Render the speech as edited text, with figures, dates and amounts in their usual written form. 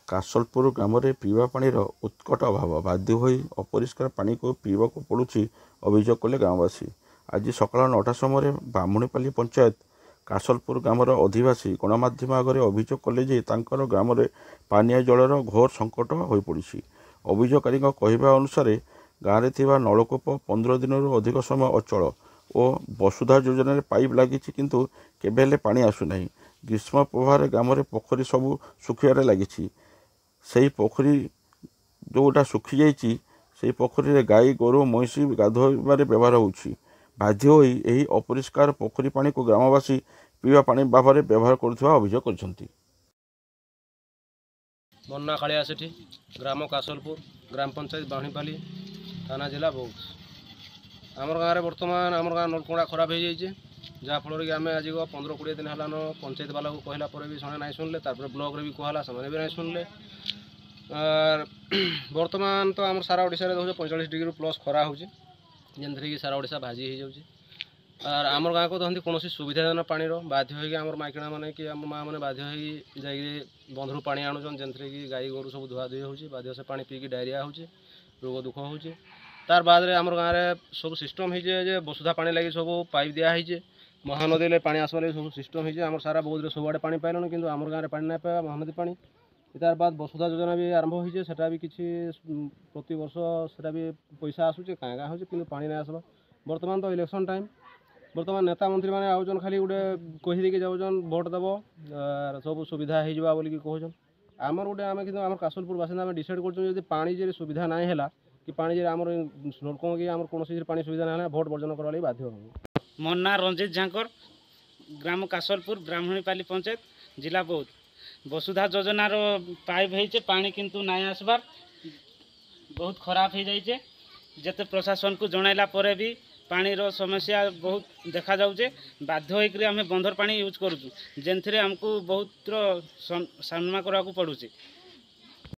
कासलपुर ग्राम पीवा पानी उत्कट अभाव बाध्य होई अपरिष्कार पानी को पीवाक पड़ुछि अभियोग कले ग्रामवासी। आज सकाल 9टा समय बामुणीपाली पंचायत कासलपुर ग्रामर अधिवासी गणमाध्यम आगे अभियोग कले जे तांकर ग्राम पानीय जलर घोर संकट हो पड़ी। अभियोगकारी कहवा अनुसार गाँव में थिबा नलकूप 15 दिन अधिक समय अचल और वसुधा योजन पाइप लगी किंतु केबेले पानी आसुना। ग्रीष्म प्रभाव ग्राम पोखरी सबू सुखिबार लगी। से पोखरी जोटा सुखी जाइए पोखरी गाई गोरु महिषी गाधोबार व्यवहार होछि। बाध्य होई एही अपरिष्कार पोखरी पानी को ग्रामवासी पीवा पानी भाव में व्यवहार करुवा अभियोग करछन्ति। मन्ना कालिया सेठी ग्राम कासलपुर ग्राम पंचायत बाणीपाली थाना जिला बौद्ध। आमर गाँव में बर्तमान आमर गाँव नलकुड़ा खराब हो जाइए जहाँफल कि आम आज 15-20 दिन है पंचायत वाला को कहला भी से ना शुणिले ब्लॉक भी कहला से भी ना शुणिले। बर्तमान तो आम सारा ओडिशा देखो 45 डिग्री प्लस खरा हो जेनथि कि सारा ओडिशा भाजी हो जाऊँगी। और आमर गाँव को देखते कौन सुविधा देना पानी बाध्य होकर आम माइकिणा मैंने कि आम माँ मैंने बाध्य हो बंधु पानी आणुन जेनथि कि गाई गोरु सब धुआ धुई हो बाध्य से पानी पीकी डायरिया हो रोग दुख हो। तार बाद आमर गाँव में सब सिस्टम हो वसुधा पानी लगी सब पाइप दिखाई महानदी पानी आसवा सब सिस्टम हो सारा बहुत सबुआड़े पानी पाइलन कि आमर गाँव में पानी ना पाया महानदी पानी। तार बाद वसुधा योजना भी आरंभ होटा भी किसी प्रति वर्ष से भी पैसा आसूचे क्या क्या हो पानी ना आसवा। बर्तमान तो इलेक्शन टाइम बर्तमान नेता मंत्री मैंने आउन खाली गोटे कहीदे जाऊन भोट देव सब सुविधा हो बोलिकी कहन। आमर गोटे आम कि आम कासलपुर बासिंदा आम डिसाइड कर पानी जे सुविधा ना है कि पानी आम नलकों कि आम कौन पानी सुविधा ना भोट वर्जन करवा बाध्य हो। मोर ना रंजित झांकर ग्राम कासलपुर ब्राह्मणीपाली पंचायत जिला बौद्ध। वसुधा योजनार पाइप होइचे पानी किंतु ना आसबार बहुत खराब हो जाइए। जते प्रशासन को जनइला पर भी पानीर समस्या बहुत देखा जाऊे। बाध्य होकर आम बंधर पानी यूज करूँ जेनथि आमको बहुत सामना करने को पड़ुचे।